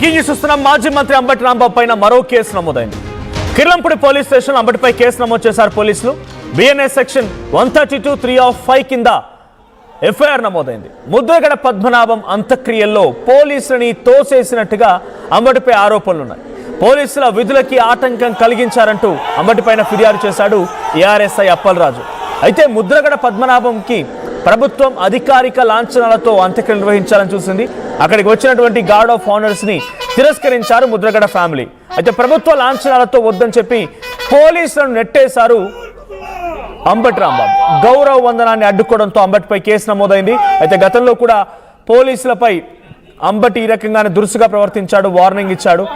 Breaking news చూస్తున్నాం. మాజీ మంత్రి అంబటి రాంబాబు పైన మరో కేసు నమోదైంది. కిర్లంపూడి పోలీస్ స్టేషన్ అంబటిపై కేసు నమోదు చేశారు పోలీసులు. బిఎన్ఎస్ సెక్షన్ 132(3)(5) కింద ఎఫ్ఐఆర్ నమోదైంది. ముద్రగడ పద్మనాభం అంత్యక్రియల్లో పోలీసులని తోసేసినట్టుగా అంబటిపై ఆరోపణలున్నాయి. పోలీసుల విధులకి ఆటంకం కలిగించారంటూ అంబటిపైన ఫిర్యాదు చేశాడు ఏఆర్ఎస్ఐ అప్పలరాజు. అయితే ముద్రగడ పద్మనాభంకి ప్రభుత్వం అధికారిక లాంఛనాలతో అంత్యక్రియలు నిర్వహించాలని చూసింది. అక్కడికి వచ్చినటువంటి గార్డ్ ఆఫ్ ఆనర్స్ ని తిరస్కరించారు ముద్రగడ ఫ్యామిలీ. అయితే ప్రభుత్వ లాంఛనాలతో వద్దని చెప్పి పోలీసులను నెట్టేశారు అంబటి రాంబాబు. గౌరవ వందనాన్ని అడ్డుకోవడంతో అంబటిపై కేసు నమోదైంది. అయితే గతంలో కూడా పోలీసులపై అంబటి ఈ రకంగానే దురుసుగా ప్రవర్తించాడు, వార్నింగ్ ఇచ్చాడు.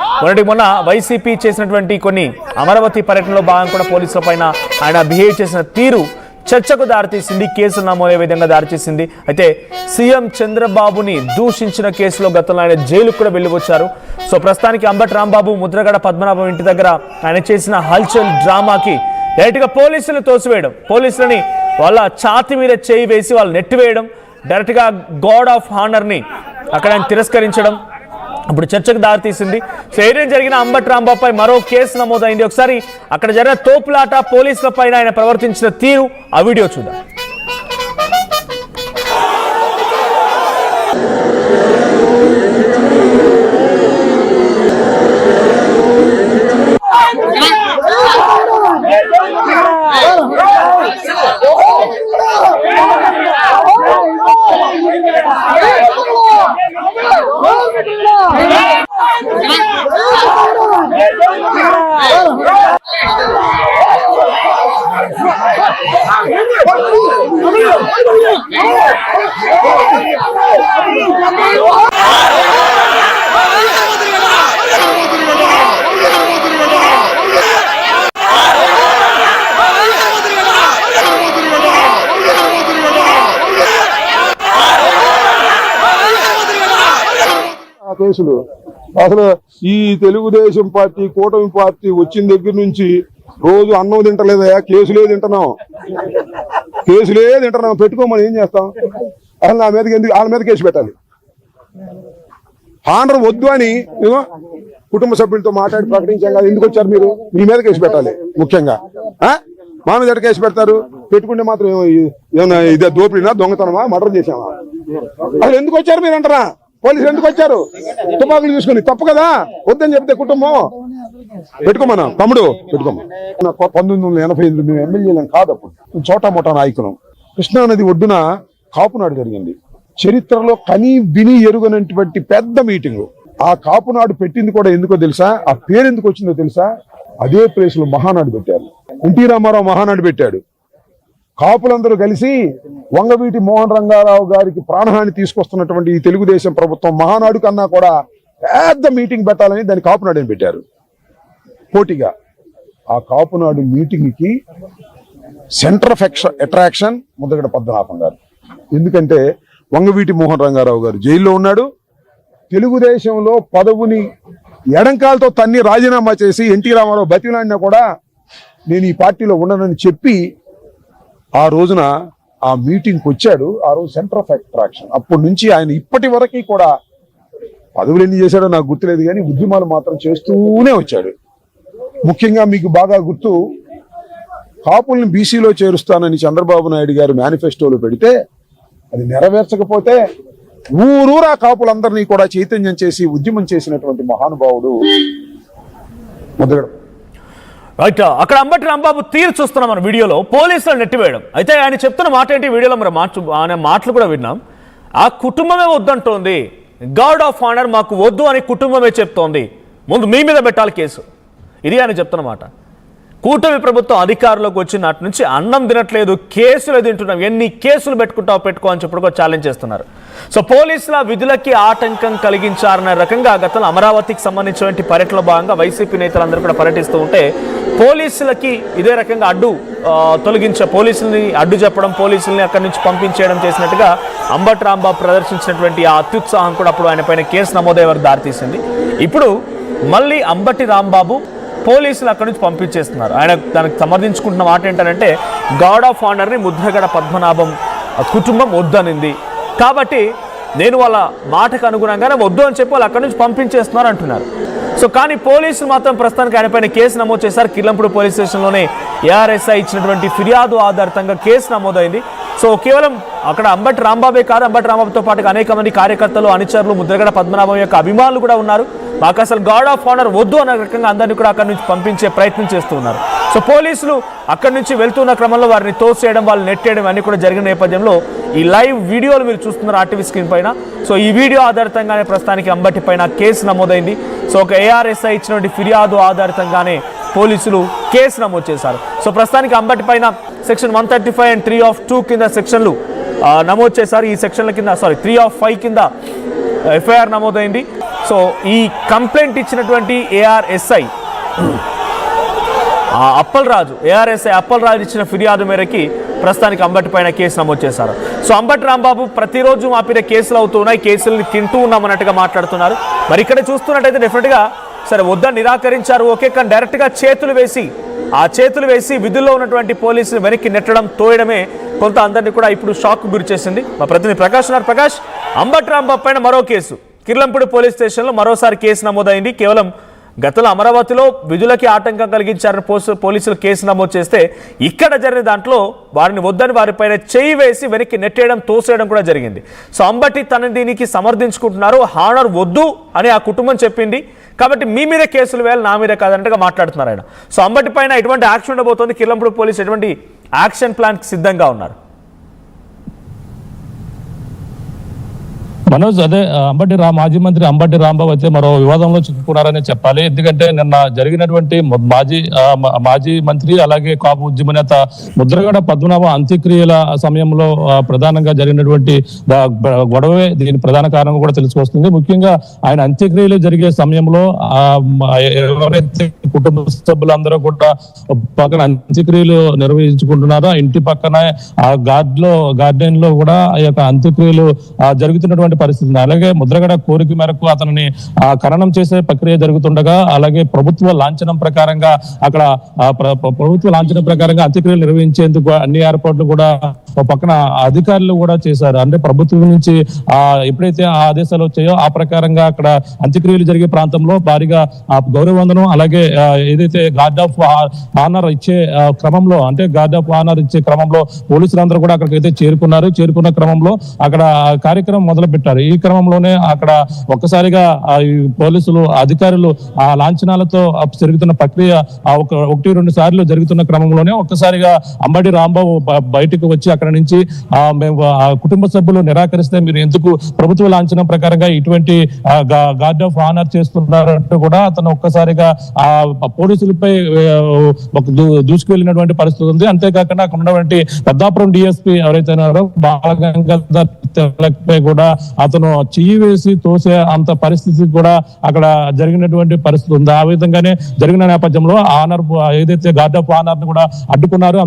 మొన్న వైసీపీ చేసినటువంటి కొన్ని అమరావతి పర్యటనలో భాగంగా కూడా పోలీసుల పైన ఆయన బిహేవ్ చేసిన తీరు చర్చకు దారితీసింది, కేసులు నమోదయ్యే విధంగా దారితీసింది. అయితే సీఎం చంద్రబాబుని దూషించిన కేసులో గతంలో ఆయన జైలుకు కూడా వెళ్ళివచ్చారు. సో ప్రస్తుతానికి అంబటి రాంబాబు ముద్రగడ పద్మనాభం ఇంటి దగ్గర ఆయన చేసిన హల్చల్ డ్రామాకి డైరెక్ట్గా పోలీసులను తోసివేయడం, పోలీసులని వాళ్ళ ఛాతి మీద చేయి వేసి వాళ్ళు నెట్టివేయడం, డైరెక్ట్గా గార్డ్ ఆఫ్ ఆనర్ని అక్కడ ఆయన తిరస్కరించడం ఇప్పుడు చర్చకు దారితీసింది. సో ఏదైనా జరిగిన అంబటి రాంబాబుపై మరో కేసు నమోదైంది. ఒకసారి అక్కడ జరిగిన తోపులాట, పోలీసుల పైన ఆయన ప్రవర్తించిన తీరు ఆ వీడియో చూద్దాం. కేసులు అసలు ఈ తెలుగుదేశం పార్టీ, కూటమి పార్టీ వచ్చిన దగ్గర నుంచి రోజు అన్నం తింటలేదయా, కేసులే తింటున్నాం, పెట్టుకోమని ఏం చేస్తాం? అసలు నా మీదకి ఎందుకు వాళ్ళ మీద కేసు పెట్టాలి? ఆనర్ వద్దు అని కుటుంబ సభ్యులతో మాట్లాడి ప్రకటించాం కదా, ఎందుకు వచ్చారు మీరు? మీ మీద కేసు పెట్టాలి. ముఖ్యంగా మా మీద కేసు పెడతారు, పెట్టుకుంటే మాత్రం ఏమన్నా ఇదే దోపిడీనా, దొంగతనమా, మర్డర్ చేసామా? అసలు ఎందుకు వచ్చారు మీరు అంటారా? పోలీసులు ఎందుకు వచ్చారు? తుపాకులు తీసుకుని తప్పు కదా, వద్దని చెప్తే కుటుంబం పెట్టుకోమన్నా, తమ్ముడు పెట్టుకోమా. 1988 మేము ఎమ్మెల్యేలం కాదు, అప్పుడు చోటా మోటా నాయకులం. కృష్ణానది ఒడ్డున కాపునాడు జరిగింది. చరిత్రలో కనీ విని ఎరుగనటువంటి పెద్ద మీటింగు. ఆ కాపునాడు పెట్టింది కూడా ఎందుకో తెలుసా? ఆ పేరు ఎందుకు వచ్చిందో తెలుసా? అదే ప్లేస్ లో మహానాడు పెట్టారు. ఎన్టీ రామారావు మహానాడు పెట్టాడు. కాపులందరూ కలిసి వంగవీటి మోహన్ రంగారావు గారికి ప్రాణహాని తీసుకొస్తున్నటువంటి ఈ తెలుగుదేశం ప్రభుత్వం మహానాడు కన్నా కూడా పెద్ద మీటింగ్ పెట్టాలని దాన్ని కాపునాడు అని పెట్టారు పోటీగా. ఆ కాపునాడు మీటింగ్ కి centre of attraction Mudragada Padmanabham గారు. ఎందుకంటే వంగవీటి మోహన్ రంగారావు గారు జైల్లో ఉన్నాడు. తెలుగుదేశంలో పదవుని ఎడంకాలతో తన్ని రాజీనామా చేసి ఎన్టీ రామారావు బతిలాడినా కూడా నేను ఈ పార్టీలో ఉండనని చెప్పి ఆ రోజున ఆ మీటింగ్కి వచ్చాడు. ఆ రోజు సెంటర్ ఆఫ్ అట్రాక్షన్. అప్పటి నుంచి ఆయన ఇప్పటి వరకు కూడా పదవులు ఎన్ని చేశాడో నాకు గుర్తులేదు, కానీ ఉద్యమాలు మాత్రం చేస్తూనే వచ్చాడు. ముఖ్యంగా మీకు బాగా గుర్తు, కాపుల్ని బీసీలో చేరుస్తానని చంద్రబాబు నాయుడు గారు మేనిఫెస్టోలో పెడితే అది నెరవేర్చకపోతే ఊరూరా కాపులందరినీ కూడా చైతన్యం చేసి ఉద్యమం చేసినటువంటి మహానుభావుడు ముద్రగడ. రైట్, అక్కడ అంబటి రాంబాబు తీరు చూస్తున్నాం మన వీడియోలో, పోలీసులు నెట్టివేయడం. అయితే ఆయన చెప్తున్న మాట ఏంటి వీడియోలో మరి ఆయన మాటలు కూడా విన్నాం. ఆ కుటుంబమే వద్దంటోంది, గార్డ్ ఆఫ్ ఆనర్ మాకు వద్దు అని కుటుంబమే చెప్తోంది, ముందు మీ మీద పెట్టాలి కేసు. ఇది ఆయన చెప్తున్న మాట. కూటమి ప్రభుత్వం అధికారంలోకి వచ్చి నాటి నుంచి అన్నం తినట్లేదు, కేసులు తింటున్నాం, ఎన్ని కేసులు పెట్టుకో అని చెప్పి కూడా ఛాలెంజ్ చేస్తున్నారు. సో పోలీసుల విధులకి ఆటంకం కలిగించారనే రకంగా గతంలో అమరావతికి సంబంధించినటువంటి పర్యటనలో భాగంగా వైసీపీ నేతలందరూ కూడా పర్యటిస్తూ ఉంటే పోలీసులకి ఇదే రకంగా పోలీసుల్ని అడ్డు చెప్పడం, పోలీసుల్ని అక్కడి నుంచి పంపించేయడం చేసినట్టుగా అంబటి రాంబాబు ప్రదర్శించినటువంటి ఆ అత్యుత్సాహం కూడా అప్పుడు ఆయన పైన కేసు నమోదయ్యే వరకు దారితీసింది. ఇప్పుడు మళ్ళీ అంబటి రాంబాబు పోలీసులు అక్కడి నుంచి పంపించేస్తున్నారు. ఆయన దానికి సమర్థించుకుంటున్న మాట ఏంటంటే గార్డ్ ఆఫ్ ఆనర్ని ముద్రగడ పద్మనాభం కుటుంబం వద్దనింది కాబట్టి నేను వాళ్ళ మాటకు అనుగుణంగానే వద్దు అని చెప్పి వాళ్ళు అక్కడి నుంచి పంపించేస్తున్నారు అంటున్నారు. సో కానీ పోలీసులు మాత్రం ప్రస్తుతానికి ఆయన పైన కేసు నమోదు చేశారు. కిర్లంపూడి పోలీస్ స్టేషన్లోనే ఏఆర్ఎస్ఐ ఇచ్చినటువంటి ఫిర్యాదు ఆధారితంగా కేసు నమోదైంది. సో కేవలం అక్కడ అంబటి రాంబాబే కాదు, అంబటి రాంబాబుతో పాటుగా అనేక మంది కార్యకర్తలు, అనుచరులు, ముద్రగడ పద్మనాభం యొక్క అభిమానులు కూడా ఉన్నారు. మాకు అసలు గార్డ్ ఆఫ్ ఆనర్ వద్దు అనే రకంగా అందరినీ కూడా అక్కడి నుంచి పంపించే ప్రయత్నం చేస్తూ ఉన్నారు. సో పోలీసులు అక్కడి నుంచి వెళ్తున్న క్రమంలో వారిని తోసేయడం, వాళ్ళు నెట్టేయడం అన్నీ కూడా జరిగిన నేపథ్యంలో ఈ లైవ్ వీడియోలు మీరు చూస్తున్నారు ఆర్టీవీ స్క్రీన్ పైన. సో ఈ వీడియో ఆధారితంగానే ప్రస్తుతానికి అంబటి పైన కేసు నమోదైంది. సో ఒక ఏఆర్ఎస్ఐ ఇచ్చినటువంటి ఫిర్యాదు ఆధారితంగానే పోలీసులు కేసు నమోదు చేశారు. సో ప్రస్తుతానికి అంబటి పైన సెక్షన్ 135 and 3(2) కింద సెక్షన్లు నమోదు చేశారు. ఈ సెక్షన్ల కింద 3(5) కింద ఎఫ్ఐఆర్ నమోదైంది. సో ఈ కంప్లైంట్ ఇచ్చినటువంటి ఏఆర్ఎస్ఐ ఏఆర్ఎస్ఐ అప్పలరాజు ఇచ్చిన ఫిర్యాదు మేరకి ప్రస్తుతానికి అంబటి పైన కేసు నమోదు చేశారు. సో అంబటి రాంబాబు ప్రతిరోజు మా పైన కేసులు అవుతున్నాయి, కేసులు తింటూ ఉన్నామన్నట్టుగా మాట్లాడుతున్నారు. మరి ఇక్కడ చూస్తున్నట్టయితే డెఫినెట్గా సరే వద్దని నిరాకరించారు, ఓకే, కానీ డైరెక్ట్గా చేతులు వేసి విధుల్లో ఉన్నటువంటి పోలీసులు వెనక్కి నెట్టడం, తోయడమే కొంత అందరినీ కూడా ఇప్పుడు షాక్ గురి చేసింది. మా ప్రతినిధి ప్రకాష్ ఉన్నారు. ప్రకాష్, అంబటి రాంబాబు పైన మరో కేసు కిర్లంపూడి పోలీస్ స్టేషన్లో మరోసారి కేసు నమోదైంది. కేవలం గతంలో అమరావతిలో విధులకి ఆటంకం కలిగించారని పోలీసులు కేసు నమోదు చేస్తే ఇక్కడ జరిగిన దాంట్లో వారిని వద్దని వారిపైన చేయి వేసి వెనక్కి నెట్టేయడం, తోసేయడం కూడా జరిగింది. సో అంబటి తన దీనికి సమర్థించుకుంటున్నారు. హానర్ వద్దు అని ఆ కుటుంబం చెప్పింది కాబట్టి మీ మీదే కేసులు వేయాలి, నా మీదే కాదంటగా మాట్లాడుతున్నారు ఆయన. సో అంబటి పైన ఎటువంటి యాక్షన్ ఉండబోతోంది, కిర్లంపూడి పోలీసు ఎటువంటి యాక్షన్ ప్లాన్కి సిద్ధంగా ఉన్నారు? మనోజ్, అదే మాజీ మంత్రి అంబటి రాంబాబు అయితే మరో వివాదంలో చిక్కుకున్నారని చెప్పాలి. ఎందుకంటే నిన్న జరిగినటువంటి మాజీ మంత్రి అలాగే కాపు ఉద్యమ నేత ముద్రగడ పద్మనాభ అంత్యక్రియల సమయంలో ప్రధానంగా జరిగినటువంటి గొడవే దీని ప్రధాన కారణం కూడా తెలుసుకొస్తుంది. ముఖ్యంగా ఆయన అంత్యక్రియలు జరిగే సమయంలో ఎవరైతే కుటుంబ సభ్యులందరూ కూడా పక్కన అంత్యక్రియలు నిర్వహించుకుంటున్నారో ఇంటి పక్కన ఆ గార్డెన్ లో కూడా ఆ యొక్క అంత్యక్రియలు జరుగుతున్నటువంటి పరిస్థితి. అలాగే ముద్రగడ కోరిక మేరకు అతనిని ఖననం చేసే ప్రక్రియ జరుగుతుండగా అలాగే ప్రభుత్వ లాంఛనం ప్రకారంగా అక్కడ అంత్యక్రియలు నిర్వహించేందుకు అన్ని ఏర్పాట్లు కూడా పక్కన అధికారులు కూడా చేశారు. అంటే ప్రభుత్వం నుంచి ఎప్పుడైతే ఆ ఆదేశాలు వచ్చాయో ఆ ప్రకారంగా అక్కడ అంత్యక్రియలు జరిగే ప్రాంతంలో భారీగా గౌరవవందనం అలాగే ఏదైతే గార్డ్ ఆఫ్ ఆనర్ ఇచ్చే క్రమంలో పోలీసులందరూ కూడా అక్కడికైతే చేరుకున్న క్రమంలో అక్కడ కార్యక్రమం మొదలు పెట్టారు. ఈ క్రమంలోనే అక్కడ ఒక్కసారిగా పోలీసులు అధికారులు ఆ లాంఛనాలతో జరుగుతున్న ప్రక్రియ 1-2 సార్లు జరుగుతున్న క్రమంలోనే ఒక్కసారిగా అంబటి రాంబాబు బయటకు వచ్చి అక్కడ నుంచి మేము కుటుంబ సభ్యులు నిరాకరిస్తే మీరు ఎందుకు ప్రభుత్వ లాంఛనం ప్రకారంగా ఇటువంటి గార్డ్ ఆఫ్ ఆనర్ చేస్తున్నారంటూ కూడా అతను ఒక్కసారిగా ఆ పోలీసులపై దూసుకువెళ్ళినటువంటి పరిస్థితి ఉంది. అంతేకాకుండా అక్కడ ఉన్నటువంటి పెద్దాపురం డిఎస్పీ ఎవరైతే ఉన్నారో బాలగంగాధర్ తిలక్పై కూడా అతను చెయ్యి వేసి తోసే అంత పరిస్థితి కూడా అక్కడ జరిగినటువంటి పరిస్థితి ఉంది. ఆ విధంగానే జరిగిన నేపథ్యంలో ఆనర్ ఏదైతే గార్డ్ ఆఫ్ ఆనర్ ను కూడా అడ్డుకున్నారు.